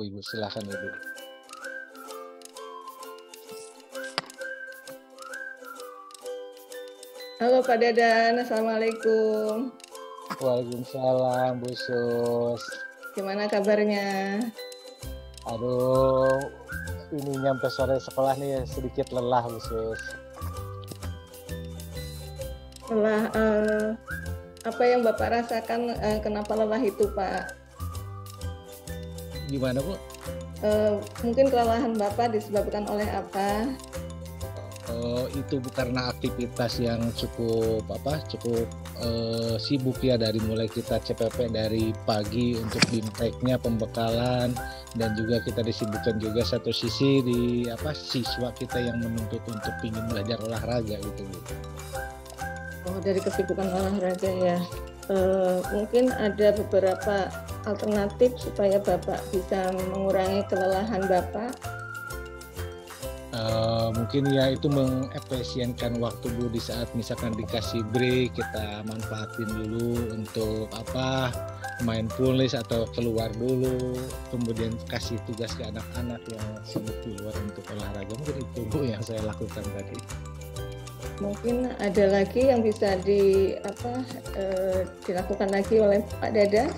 Ibu. Silakan Ibu. Halo Pak Dadan, Assalamualaikum. Waalaikumsalam Bu Sus. Gimana kabarnya? Aduh, ini nyampe sore sekolah nih sedikit lelah Bu Sus. Lelah, apa yang Bapak rasakan, kenapa lelah itu Pak? Gimana Bu? Mungkin kelelahan Bapak disebabkan oleh apa? Itu karena aktivitas yang cukup sibuk ya, dari mulai kita CPP dari pagi untuk bimteknya, pembekalan, dan juga kita disibukkan juga satu sisi di siswa kita yang menuntut untuk ingin belajar olahraga gitu Bu. Oh, dari kesibukan olahraga ya. Mungkin ada beberapa alternatif supaya Bapak bisa mengurangi kelelahan Bapak. Mungkin ya itu mengefisienkan waktu Bu, di saat misalkan dikasih break kita manfaatin dulu untuk mindfulness atau keluar dulu, kemudian kasih tugas ke anak-anak yang sibuk di luar untuk olahraga. Mungkin itu Bu yang saya lakukan tadi. Mungkin ada lagi yang bisa dilakukan lagi oleh Pak Dada?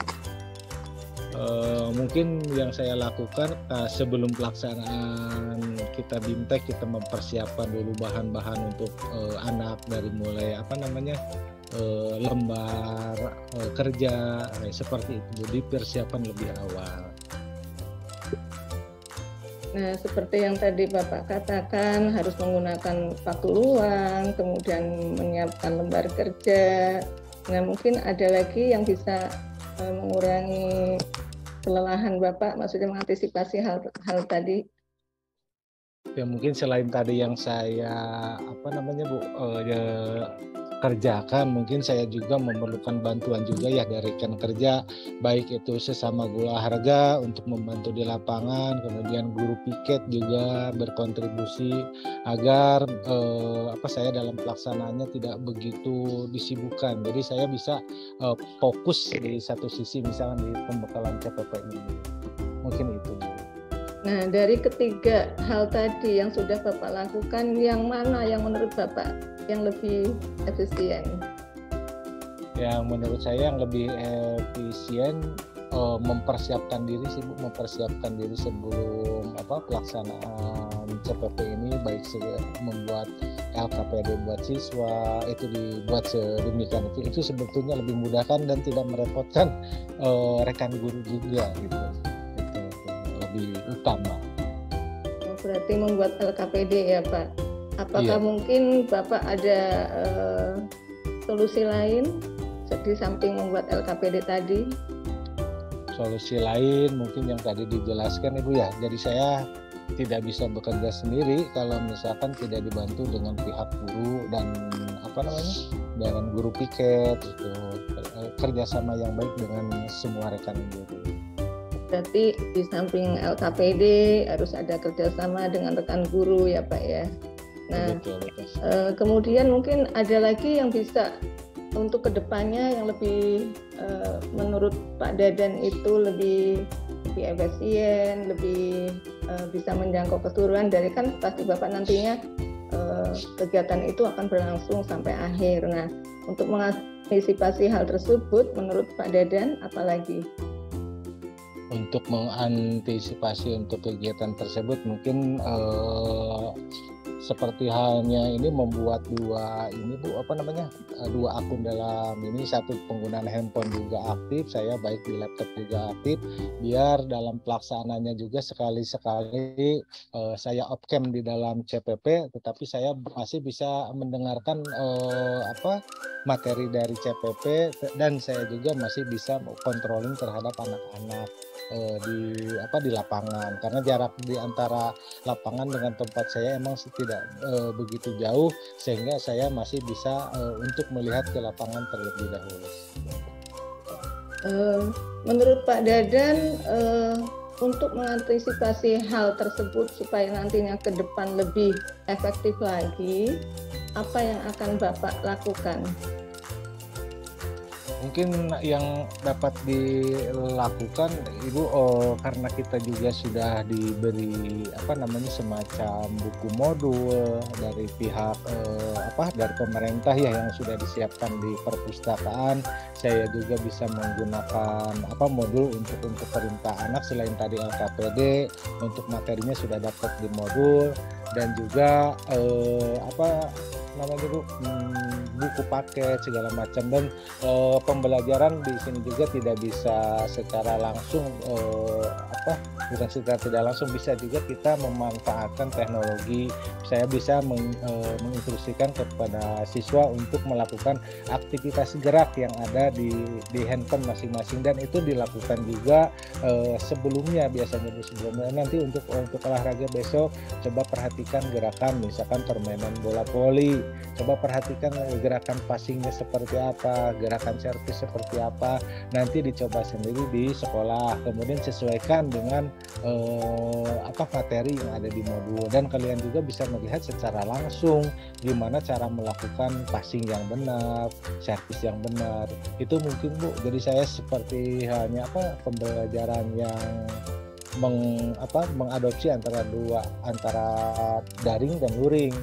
Mungkin yang saya lakukan sebelum pelaksanaan kita bimtek, kita mempersiapkan dulu bahan-bahan untuk anak, dari mulai lembar kerja seperti itu, dipersiapkan lebih awal. Nah, seperti yang tadi Bapak katakan, harus menggunakan waktu luang, kemudian menyiapkan lembar kerja. Nah, mungkin ada lagi yang bisa mengurangi kelelahan Bapak, maksudnya mengantisipasi hal tadi. Ya mungkin selain tadi yang saya kerjakan, mungkin saya juga memerlukan bantuan juga ya dari rekan kerja, baik itu sesama guru olahraga untuk membantu di lapangan, kemudian guru piket juga berkontribusi agar saya dalam pelaksanaannya tidak begitu disibukkan. Jadi saya bisa fokus di satu sisi, misalnya di pembekalan CPP ini. Mungkin itu. Nah, dari ketiga hal tadi yang sudah Bapak lakukan, yang mana yang menurut Bapak yang lebih efisien? Yang menurut saya yang lebih efisien mempersiapkan diri sebelum pelaksanaan CPP ini, baik membuat LKPD buat siswa itu dibuat sedemikian itu sebetulnya lebih memudahkan dan tidak merepotkan rekan guru juga gitu. Lebih utama. Berarti membuat LKPD ya Pak. Apakah mungkin Bapak ada solusi lain di samping membuat LKPD tadi? Solusi lain mungkin yang tadi dijelaskan Ibu ya. Jadi saya tidak bisa bekerja sendiri kalau misalkan tidak dibantu dengan pihak guru dan dengan guru piket, itu kerjasama yang baik dengan semua rekan guru. Berarti di samping LKPD harus ada kerjasama dengan rekan guru ya Pak ya. Nah, betul. Kemudian mungkin ada lagi yang bisa untuk kedepannya yang lebih menurut Pak Dadan itu lebih efisien, lebih bisa menjangkau keseluruhan, dari kan pasti Bapak nantinya kegiatan itu akan berlangsung sampai akhir. Nah, untuk mengantisipasi hal tersebut menurut Pak Dadan apalagi? Untuk mengantisipasi untuk kegiatan tersebut mungkin seperti halnya ini membuat dua akun dalam ini, satu penggunaan handphone juga aktif, saya baik di laptop juga aktif, biar dalam pelaksanaannya juga sekali-sekali saya off cam di dalam CPP, tetapi saya masih bisa mendengarkan materi dari CPP, dan saya juga masih bisa controlling terhadap anak-anak di lapangan, karena jarak di antara lapangan dengan tempat saya emang tidak begitu jauh, sehingga saya masih bisa untuk melihat ke lapangan terlebih dahulu. Menurut Pak Dadan, untuk mengantisipasi hal tersebut supaya nantinya ke depan lebih efektif lagi, apa yang akan Bapak lakukan? Mungkin yang dapat dilakukan Ibu, karena kita juga sudah diberi semacam buku modul dari pihak dari pemerintah ya yang sudah disiapkan di perpustakaan. Saya juga bisa menggunakan modul untuk perintah anak selain tadi LKPD, untuk materinya sudah dapat di modul, dan juga buku paket segala macam, dan pembelajaran di sini juga tidak bisa secara langsung bukan secara tidak langsung, bisa juga kita memanfaatkan teknologi. Saya bisa menginstruksikan kepada siswa untuk melakukan aktivitas gerak yang ada di handphone masing-masing, dan itu dilakukan juga sebelumnya. Nanti untuk olahraga besok coba perhatikan gerakan, misalkan permainan bola voli, coba perhatikan gerakan passingnya seperti apa, gerakan servis seperti apa, nanti dicoba sendiri di sekolah, kemudian sesuaikan dengan materi yang ada di modul, dan kalian juga bisa melihat secara langsung gimana cara melakukan passing yang benar, servis yang benar. Itu mungkin Bu, jadi saya seperti hanya pembelajaran yang mengadopsi antara daring dan luring,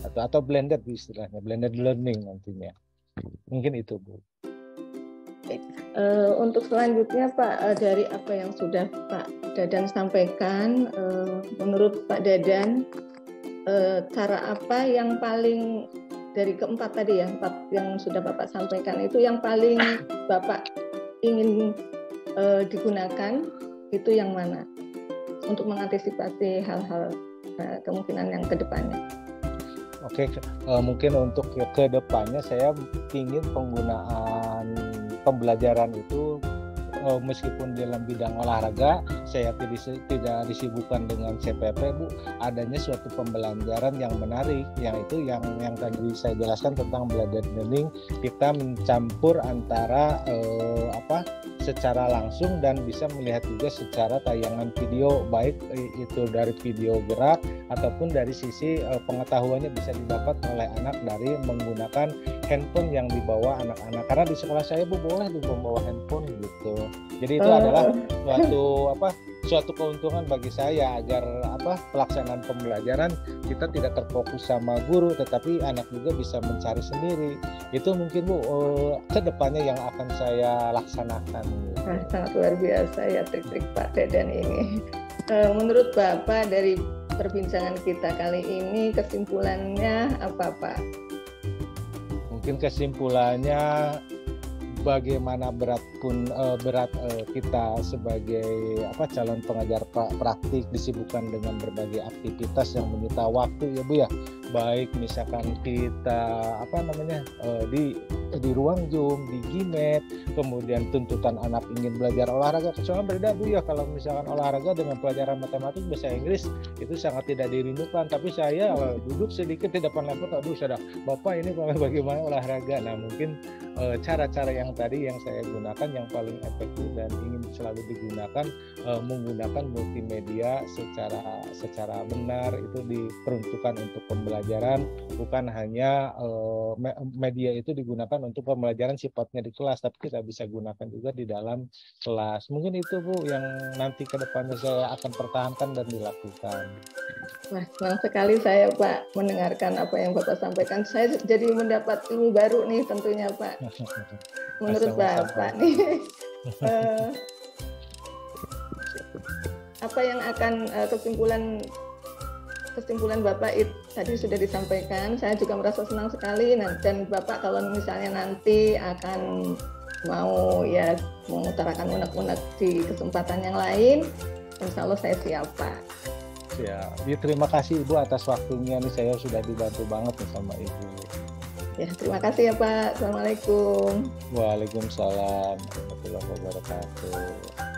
atau blended istilahnya, blended learning nantinya. Mungkin itu Bu. Untuk selanjutnya Pak, dari apa yang sudah Pak Dadan sampaikan, menurut Pak Dadan, cara apa yang paling dari keempat tadi ya, yang sudah Bapak sampaikan itu yang paling Bapak ingin digunakan itu yang mana untuk mengantisipasi hal-hal kemungkinan yang kedepannya? Oke, mungkin untuk ke depannya saya ingin penggunaan pembelajaran itu meskipun dalam bidang olahraga saya tidak disibukkan dengan CPP Bu, adanya suatu pembelajaran yang menarik, yang tadi saya jelaskan tentang blended learning. Kita mencampur antara secara langsung dan bisa melihat juga secara tayangan video, baik itu dari video gerak ataupun dari sisi pengetahuannya bisa didapat oleh anak dari menggunakan handphone yang dibawa anak-anak. Karena di sekolah saya Bu boleh membawa handphone gitu. Jadi itu adalah suatu keuntungan bagi saya, agar pelaksanaan pembelajaran kita tidak terfokus sama guru, tetapi anak juga bisa mencari sendiri. Itu mungkin Bu kedepannya yang akan saya laksanakan. Sangat luar biasa ya trik-trik Pak Dadan ini. Menurut Bapak dari perbincangan kita kali ini, kesimpulannya apa Pak? Mungkin kesimpulannya, bagaimana berat kita sebagai calon pengajar praktik disibukkan dengan berbagai aktivitas yang menyita waktu ya Bu ya, baik misalkan kita di ruang Zoom, di Gmat, kemudian tuntutan anak ingin belajar olahraga, kecuali berbeda Bu ya, kalau misalkan olahraga dengan pelajaran matematik bahasa Inggris itu sangat tidak dirindukan, tapi saya duduk sedikit di depan laptop, aduh sudah Bapak ini bagaimana olahraga. Nah mungkin cara-cara yang tadi yang saya gunakan yang paling efektif dan ingin selalu digunakan, menggunakan multimedia secara benar, itu diperuntukkan untuk pembelajaran, bukan hanya media itu digunakan untuk pembelajaran sifatnya di kelas, tapi kita bisa gunakan juga di dalam kelas. Mungkin itu Bu yang nanti ke depannya saya akan pertahankan dan dilakukan. Wah, senang sekali saya Pak mendengarkan apa yang Bapak sampaikan. Saya jadi mendapat ilmu baru nih tentunya Pak. Menurut Bapak nih, apa yang akan kesimpulan Bapak tadi sudah disampaikan. Saya juga merasa senang sekali, dan Bapak kalau misalnya nanti akan mau ya mengutarakan unek-unek di kesempatan yang lain, insya Allah saya siap Pak. Ya, terima kasih Ibu atas waktunya nih, saya sudah dibantu banget nih sama Ibu. Ya, terima kasih ya Pak. Assalamualaikum. Waalaikumsalam warahmatullahi wabarakatuh.